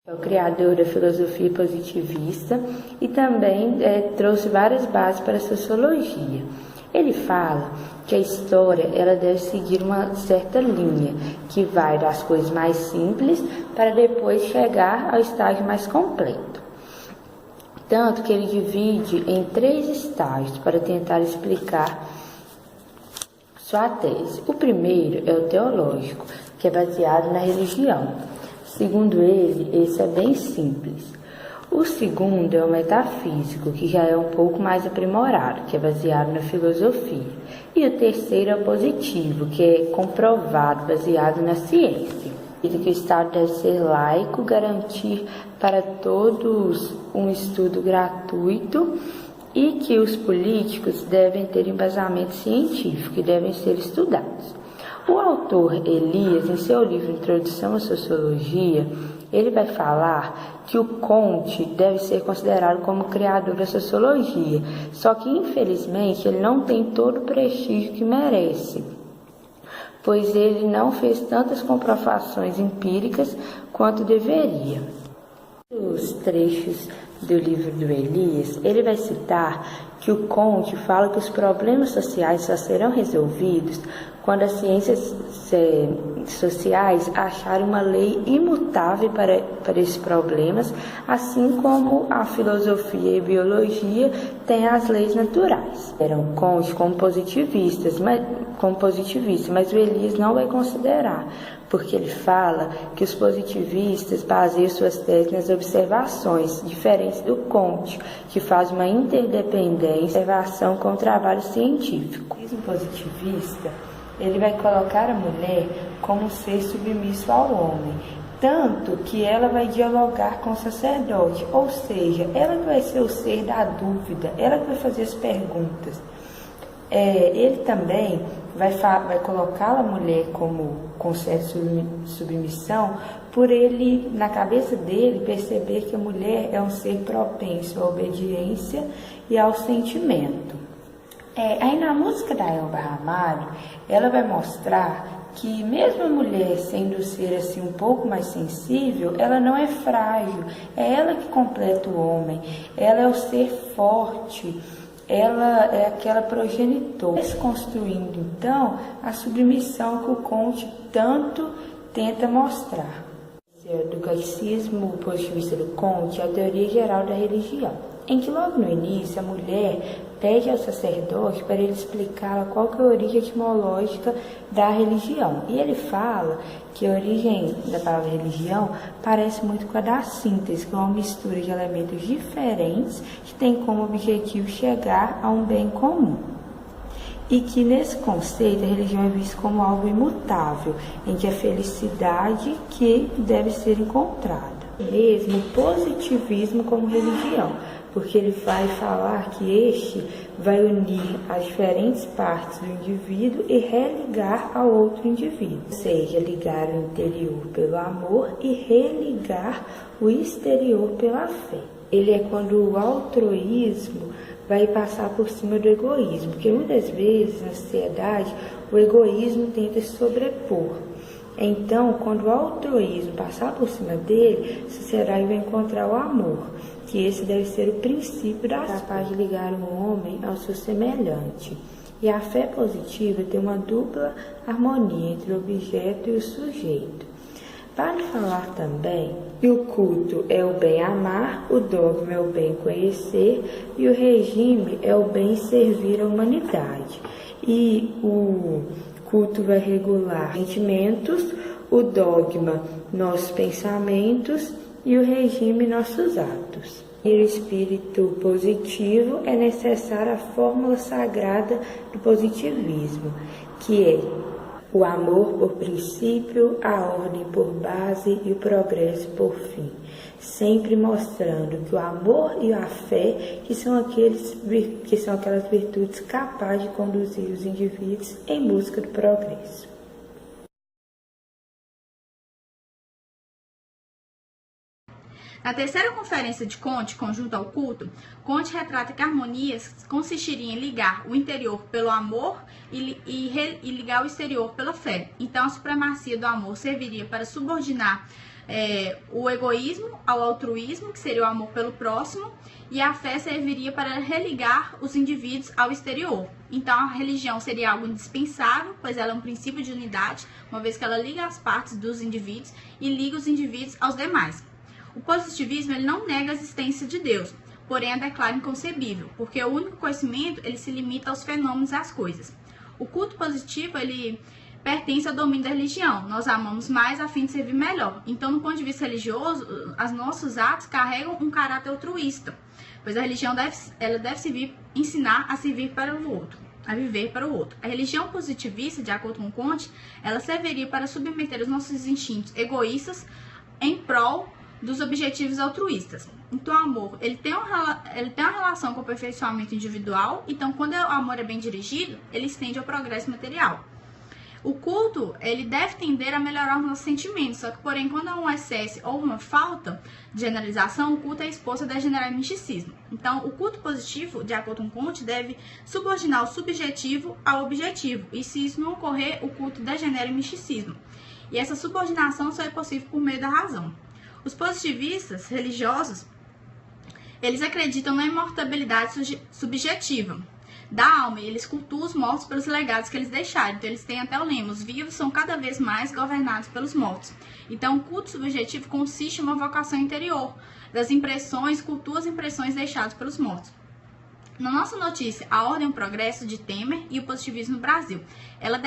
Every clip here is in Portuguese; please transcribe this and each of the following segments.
É o criador da filosofia positivista e também trouxe várias bases para a sociologia. Ele fala que a história ela deve seguir uma certa linha, que vai das coisas mais simples para depois chegar ao estágio mais completo. Tanto que ele divide em 3 estágios para tentar explicar sua tese. O primeiro é o teológico, que é baseado na religião. Segundo ele, esse é bem simples. O segundo é o metafísico, que já é um pouco mais aprimorado, que é baseado na filosofia. E o terceiro é o positivo, que é comprovado, baseado na ciência. E que o Estado deve ser laico, garantir para todos um estudo gratuito e que os políticos devem ter embasamento científico e devem ser estudados. O autor Elias, em seu livro Introdução à Sociologia, ele vai falar que o Comte deve ser considerado como criador da sociologia, só que infelizmente ele não tem todo o prestígio que merece, pois ele não fez tantas comprovações empíricas quanto deveria. Os trechos do livro do Elias, ele vai citar que o Comte fala que os problemas sociais só serão resolvidos quando as ciências sociais acharem uma lei imutável para esses problemas, assim como a filosofia e a biologia têm as leis naturais. Eram Comte como positivistas, mas o Elias não vai considerar, porque ele fala que os positivistas baseiam suas teses nas observações, diferentes do Comte, que faz uma interdependência observação com o trabalho científico. O positivista ele vai colocar a mulher como um ser submisso ao homem, tanto que ela vai dialogar com o sacerdote, ou seja, ela que vai ser o ser da dúvida, ela que vai fazer as perguntas. Ele também vai colocar a mulher como com certa submissão, por ele, na cabeça dele, perceber que a mulher é um ser propenso à obediência e ao sentimento. Aí na música da Elba Ramalho, ela vai mostrar que mesmo a mulher sendo ser assim um pouco mais sensível, ela não é frágil, é ela que completa o homem, ela é o ser forte, ela é aquela progenitora, desconstruindo então a submissão que o Comte tanto tenta mostrar. Do catecismo positivista do Comte, a teoria geral da religião, em que logo no início a mulher pede ao sacerdote para ele explicar qual que é a origem etimológica da religião. E ele fala que a origem da palavra religião parece muito com a da síntese, que é uma mistura de elementos diferentes que tem como objetivo chegar a um bem comum. E que nesse conceito a religião é vista como algo imutável, em que a felicidade que deve ser encontrada. Mesmo o positivismo como religião, porque ele vai falar que este vai unir as diferentes partes do indivíduo e religar ao outro indivíduo, ou seja, ligar o interior pelo amor e religar o exterior pela fé. Ele é quando o altruísmo vai passar por cima do egoísmo, porque muitas vezes na sociedade o egoísmo tenta se sobrepor. Então, quando o altruísmo passar por cima dele, a sociedade vai encontrar o amor, que esse deve ser o princípio da capaz de ligar um homem ao seu semelhante. E a fé positiva tem uma dupla harmonia entre o objeto e o sujeito. Vale falar também que o culto é o bem amar, o dogma é o bem conhecer e o regime é o bem servir a humanidade. E o culto vai regular sentimentos, o dogma nossos pensamentos e o regime nossos atos. E o espírito positivo é necessária a fórmula sagrada do positivismo, que é o amor por princípio, a ordem por base e o progresso por fim, sempre mostrando que o amor e a fé que são aquelas virtudes capazes de conduzir os indivíduos em busca do progresso. Na terceira conferência de Comte, Conjunto ao Culto, Comte retrata que a harmonia consistiria em ligar o interior pelo amor e ligar o exterior pela fé. Então, a supremacia do amor serviria para subordinar o egoísmo ao altruísmo, que seria o amor pelo próximo, e a fé serviria para religar os indivíduos ao exterior. Então, a religião seria algo indispensável, pois ela é um princípio de unidade, uma vez que ela liga as partes dos indivíduos e liga os indivíduos aos demais. O positivismo ele não nega a existência de Deus, porém a declara inconcebível, porque o único conhecimento ele se limita aos fenômenos e às coisas. O culto positivo ele pertence ao domínio da religião. Nós amamos mais a fim de servir melhor. Então, no ponto de vista religioso, os nossos atos carregam um caráter altruísta, pois a religião deve ensinar a servir para o outro, a viver para o outro. A religião positivista, de acordo com Comte, ela serviria para submeter os nossos instintos egoístas em prol dos objetivos altruístas. Então, o amor, ele tem uma relação com o aperfeiçoamento individual. Então, quando o amor é bem dirigido, ele estende ao progresso material. O culto, ele deve tender a melhorar os nossos sentimentos, só que, porém, quando há um excesso ou uma falta de generalização, o culto é exposto a degenerar em misticismo. Então, o culto positivo, de acordo com Comte, deve subordinar o subjetivo ao objetivo, e se isso não ocorrer, o culto degenera em misticismo. E essa subordinação só é possível por meio da razão. Os positivistas religiosos, eles acreditam na imortalidade subjetiva da alma, e eles cultuam os mortos pelos legados que eles deixaram. Então, eles têm até o lema: os vivos são cada vez mais governados pelos mortos. Então, o culto subjetivo consiste em uma vocação interior das impressões, cultua as impressões deixadas pelos mortos. Na nossa notícia, A Ordem e o Progresso, de Temer e o Positivismo no Brasil, ela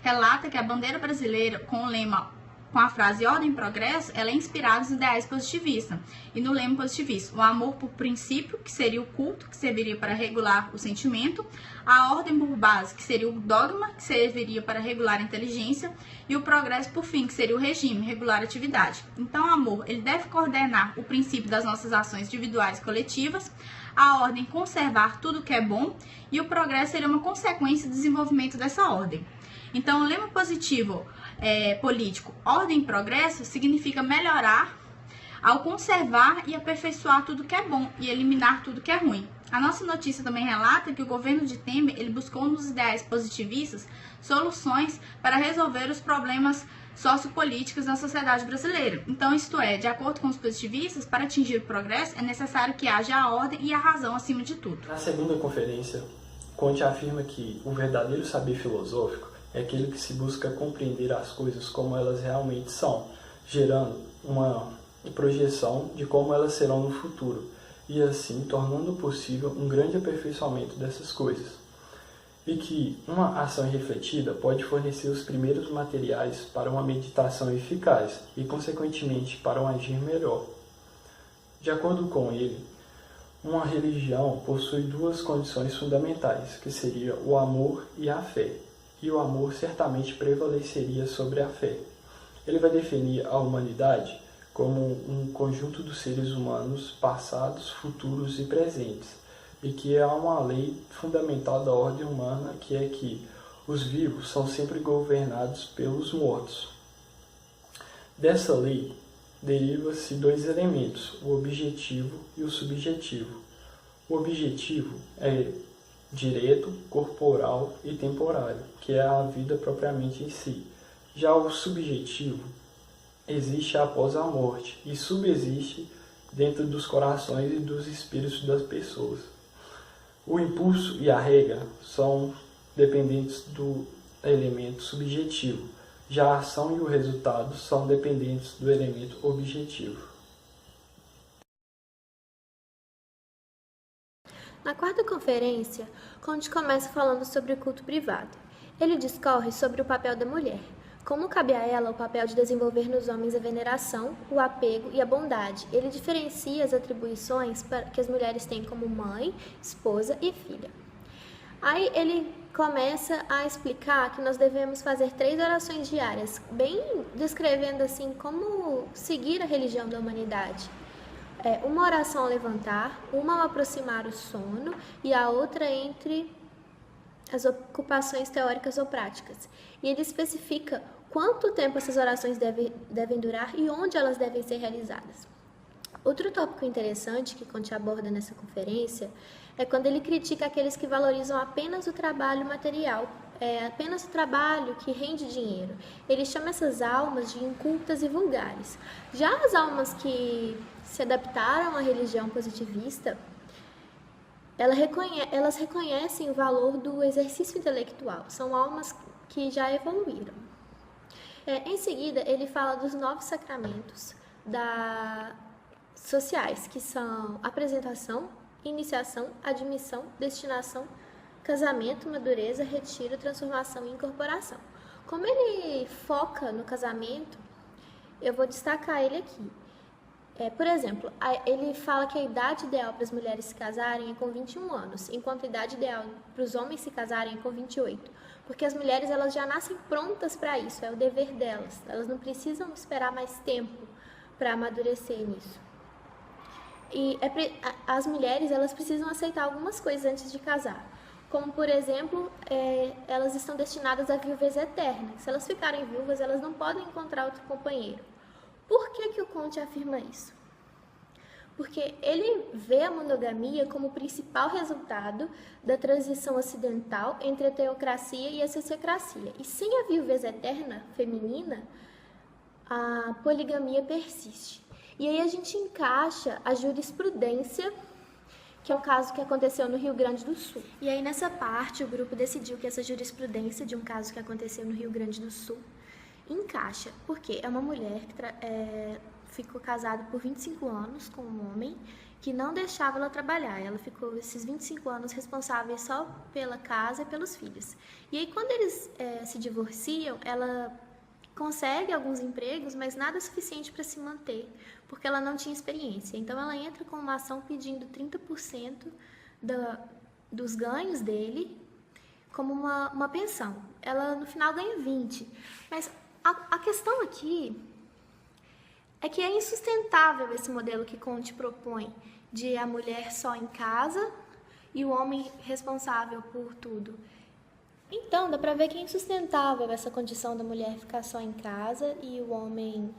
relata que a bandeira brasileira, com o lema, com a frase Ordem e Progresso, ela é inspirada nos ideais positivistas. E no lema positivista, o amor por princípio, que seria o culto, que serviria para regular o sentimento, a ordem por base, que seria o dogma, que serviria para regular a inteligência, e o progresso por fim, que seria o regime, regular a atividade. Então, o amor, ele deve coordenar o princípio das nossas ações individuais e coletivas, a ordem conservar tudo que é bom, e o progresso seria uma consequência do desenvolvimento dessa ordem. Então, o lema positivo político, ordem e progresso, significa melhorar ao conservar e aperfeiçoar tudo que é bom e eliminar tudo que é ruim. A nossa notícia também relata que o governo de Temer ele buscou nos ideais positivistas soluções para resolver os problemas sociopolíticos na sociedade brasileira. Então, isto é, de acordo com os positivistas, para atingir o progresso é necessário que haja a ordem e a razão acima de tudo. Na segunda conferência, Comte afirma que o verdadeiro saber filosófico é aquele que se busca compreender as coisas como elas realmente são, gerando uma projeção de como elas serão no futuro, e assim tornando possível um grande aperfeiçoamento dessas coisas. E que uma ação refletida pode fornecer os primeiros materiais para uma meditação eficaz e, consequentemente, para um agir melhor. De acordo com ele, uma religião possui duas condições fundamentais, que seria o amor e a fé. E o amor certamente prevaleceria sobre a fé. Ele vai definir a humanidade como um conjunto dos seres humanos passados, futuros e presentes, e que há uma lei fundamental da ordem humana, que é que os vivos são sempre governados pelos mortos. Dessa lei deriva-se dois elementos, o objetivo e o subjetivo. O objetivo é direto, corporal e temporário, que é a vida propriamente em si. Já o subjetivo existe após a morte e subsiste dentro dos corações e dos espíritos das pessoas. O impulso e a regra são dependentes do elemento subjetivo, já a ação e o resultado são dependentes do elemento objetivo. Na quarta conferência, Comte começa falando sobre o culto privado. Ele discorre sobre o papel da mulher, como cabe a ela o papel de desenvolver nos homens a veneração, o apego e a bondade. Ele diferencia as atribuições que as mulheres têm como mãe, esposa e filha. Aí ele começa a explicar que nós devemos fazer 3 orações diárias, bem descrevendo assim como seguir a religião da humanidade. Uma oração ao levantar, uma ao aproximar o sono e a outra entre as ocupações teóricas ou práticas. E ele especifica quanto tempo essas orações devem durar e onde elas devem ser realizadas. Outro tópico interessante que Comte aborda nessa conferência é quando ele critica aqueles que valorizam apenas o trabalho material é apenas o trabalho que rende dinheiro. Ele chama essas almas de incultas e vulgares. Já as almas que se adaptaram à religião positivista, elas reconhecem o valor do exercício intelectual. São almas que já evoluíram. Em seguida, ele fala dos 9 sacramentos sociais, que são apresentação, iniciação, admissão, destinação, casamento, madureza, retiro, transformação e incorporação. Como ele foca no casamento, eu vou destacar ele aqui. Por exemplo, ele fala que a idade ideal para as mulheres se casarem é com 21 anos, enquanto a idade ideal para os homens se casarem é com 28. Porque as mulheres elas já nascem prontas para isso, é o dever delas. Elas não precisam esperar mais tempo para amadurecer nisso. E as mulheres elas precisam aceitar algumas coisas antes de casar. Como, por exemplo, elas estão destinadas à viuvez eterna. Se elas ficarem viúvas, elas não podem encontrar outro companheiro. Por que o Comte afirma isso? Porque ele vê a monogamia como o principal resultado da transição ocidental entre a teocracia e a sociocracia. E sem a viuvez eterna feminina, a poligamia persiste. E aí a gente encaixa a jurisprudência, que é um caso que aconteceu no Rio Grande do Sul. E aí nessa parte o grupo decidiu que essa jurisprudência de um caso que aconteceu no Rio Grande do Sul encaixa, porque é uma mulher que ficou casada por 25 anos com um homem que não deixava ela trabalhar. Ela ficou esses 25 anos responsáveis só pela casa e pelos filhos. E aí quando eles se divorciam, ela consegue alguns empregos, mas nada suficiente para se manter, porque ela não tinha experiência. Então ela entra com uma ação pedindo 30% dos ganhos dele como uma pensão. Ela no final ganha 20%. Mas a questão aqui é que é insustentável esse modelo que Comte propõe de a mulher só em casa e o homem responsável por tudo. Então, dá pra ver que é insustentável essa condição da mulher ficar só em casa e o homem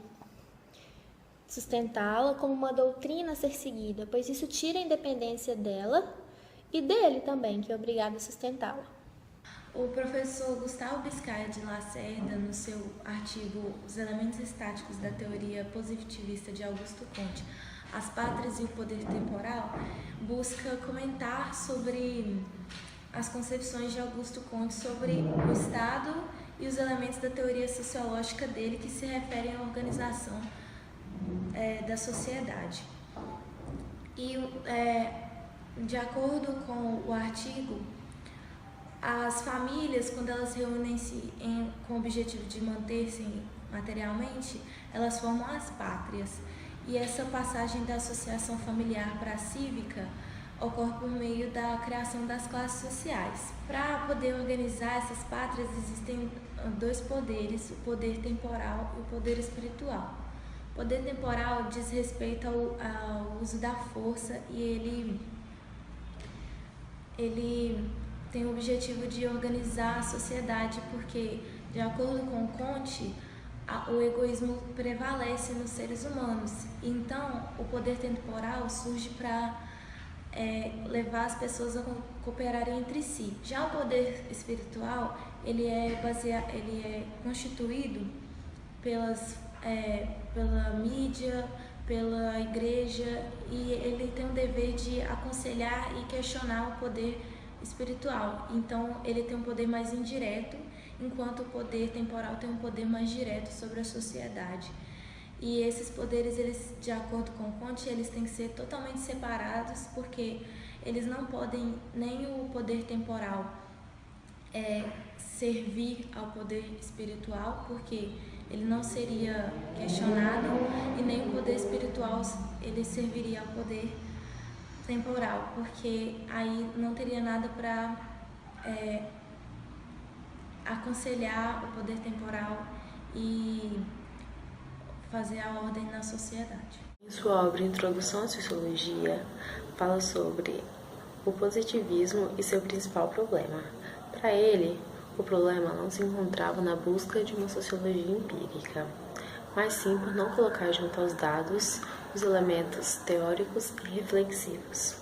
sustentá-la como uma doutrina a ser seguida, pois isso tira a independência dela e dele também, que é obrigado a sustentá-la. O professor Gustavo Biscaia de Lacerda, no seu artigo Os Elementos Estáticos da Teoria Positivista de Augusto Comte, As Pátrias e o Poder Temporal, busca comentar sobre as concepções de Augusto Comte sobre o Estado e os elementos da teoria sociológica dele que se referem à organização da sociedade. E, de acordo com o artigo, as famílias, quando elas reúnem-se com o objetivo de manter-se materialmente, elas formam as pátrias. E essa passagem da associação familiar para a cívica ocorre por meio da criação das classes sociais. Para poder organizar essas pátrias, existem 2 poderes, o poder temporal e o poder espiritual. O poder temporal diz respeito ao uso da força e ele tem o objetivo de organizar a sociedade, porque, de acordo com Comte, o egoísmo prevalece nos seres humanos. Então, o poder temporal surge para levar as pessoas a cooperarem entre si. Já o poder espiritual, ele é constituído pela mídia, pela igreja, e ele tem o dever de aconselhar e questionar o poder espiritual. Então ele tem um poder mais indireto, enquanto o poder temporal tem um poder mais direto sobre a sociedade. E esses poderes, eles, de acordo com Comte, eles têm que ser totalmente separados, porque eles não podem, nem o poder temporal servir ao poder espiritual, porque ele não seria questionado, e nem o poder espiritual ele serviria ao poder temporal, porque aí não teria nada para aconselhar o poder temporal e fazer a ordem na sociedade. Em sua obra Introdução à Sociologia, fala sobre o positivismo e seu principal problema. Para ele, o problema não se encontrava na busca de uma sociologia empírica, mas sim por não colocar junto aos dados os elementos teóricos e reflexivos.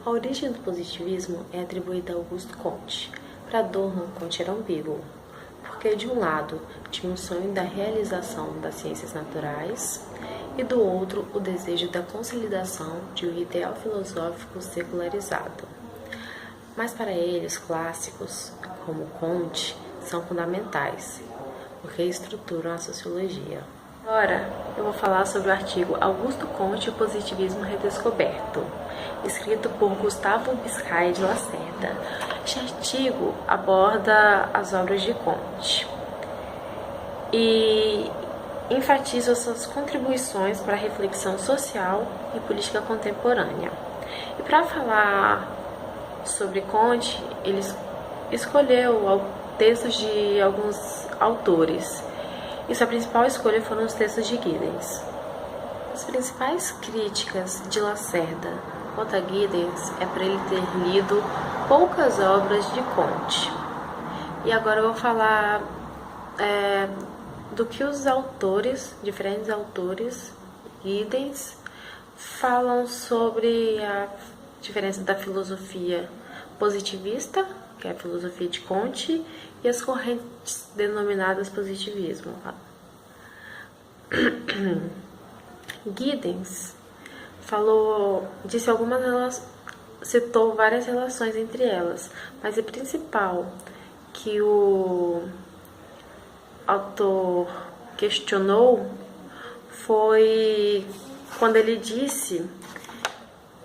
A origem do positivismo é atribuída a Augusto Comte, Para Durkheim, Conte era ambíguo, porque de um lado tinha um sonho da realização das ciências naturais e do outro o desejo da consolidação de um ideal filosófico secularizado. Mas para ele, os clássicos, como Comte, são fundamentais, porque estruturam a sociologia. Agora, eu vou falar sobre o artigo Augusto Comte e o Positivismo Redescoberto, escrito por Gustavo Biscay de Lacerda. Este artigo aborda as obras de Comte e enfatiza suas contribuições para a reflexão social e política contemporânea. E para falar sobre Comte, ele escolheu textos de alguns autores, e sua principal escolha foram os textos de Giddens. As principais críticas de Lacerda quanto a Giddens é para ele ter lido poucas obras de Comte. E agora eu vou falar do que os autores, diferentes autores, Giddens, falam sobre a diferença da filosofia positivista, que é a filosofia de Comte, e as correntes denominadas positivismo. Giddens citou várias relações entre elas, mas a principal que o autor questionou foi quando ele disse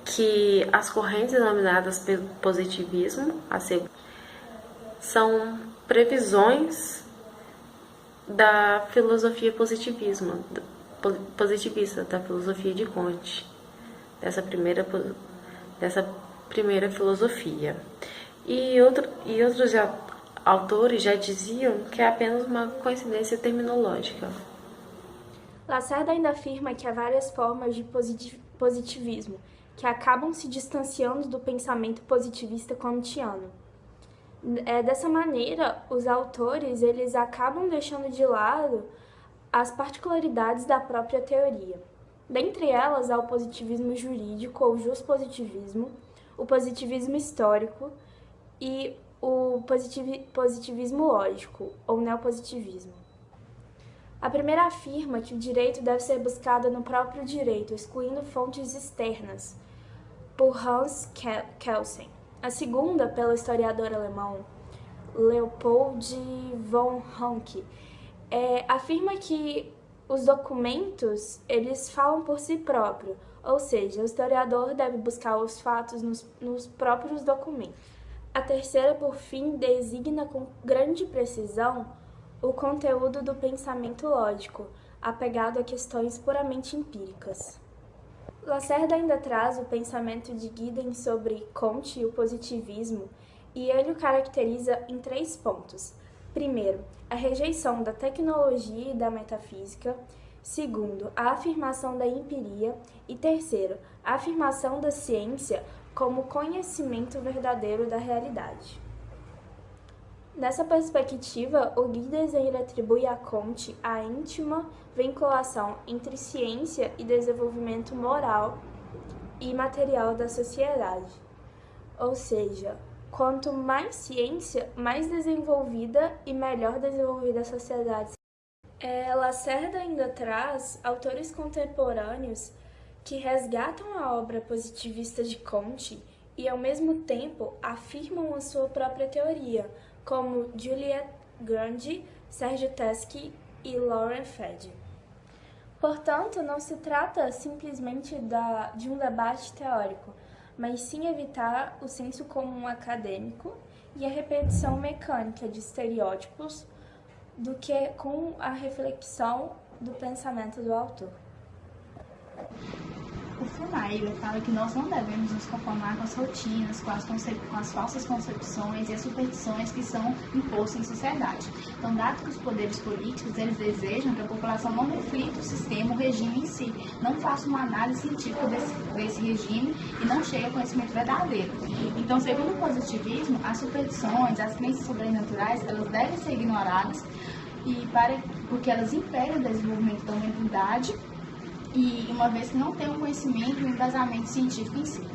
que as correntes denominadas pelo positivismo são previsões da filosofia positivista, da filosofia de Comte, dessa primeira filosofia. E outros autores já diziam que é apenas uma coincidência terminológica. Lacerda ainda afirma que há várias formas de positivismo, que acabam se distanciando do pensamento positivista comtiano. Dessa maneira, os autores eles acabam deixando de lado as particularidades da própria teoria. Dentre elas, há o positivismo jurídico, ou justpositivismo, o positivismo histórico e o positivismo lógico, ou neopositivismo. A primeira afirma que o direito deve ser buscado no próprio direito, excluindo fontes externas, por Hans Kelsen. A segunda, pelo historiador alemão Leopold von Ranke, afirma que os documentos eles falam por si próprios, ou seja, o historiador deve buscar os fatos nos próprios documentos. A terceira, por fim, designa com grande precisão o conteúdo do pensamento lógico, apegado a questões puramente empíricas. Lacerda ainda traz o pensamento de Giddens sobre Comte e o positivismo, e ele o caracteriza em 3 pontos. Primeiro, a rejeição da tecnologia e da metafísica. Segundo, a afirmação da empiria. E terceiro, a afirmação da ciência como conhecimento verdadeiro da realidade. Nessa perspectiva, o Giddens ele atribui a Comte a íntima vinculação entre ciência e desenvolvimento moral e material da sociedade. Ou seja, quanto mais ciência, mais desenvolvida e melhor desenvolvida a sociedade. Lacerda ainda traz autores contemporâneos que resgatam a obra positivista de Comte e, ao mesmo tempo, afirmam a sua própria teoria, como Juliette Grange, Sergio Teskey e Lauren Fede. Portanto, não se trata simplesmente de um debate teórico, mas sim evitar o senso comum acadêmico e a repetição mecânica de estereótipos do que com a reflexão do pensamento do autor. O Funaíra fala que nós não devemos nos conformar com as rotinas, com as falsas concepções e as superstições que são impostas em sociedade. Então, dado que os poderes políticos eles desejam que a população não reflita o sistema, o regime em si, não faça uma análise científica desse regime e não chegue a conhecimento verdadeiro. Então, segundo o positivismo, as superstições, as crenças sobrenaturais, elas devem ser ignoradas porque elas impedem o desenvolvimento da humanidade, e uma vez que não tem um conhecimento e um embasamento científico em si.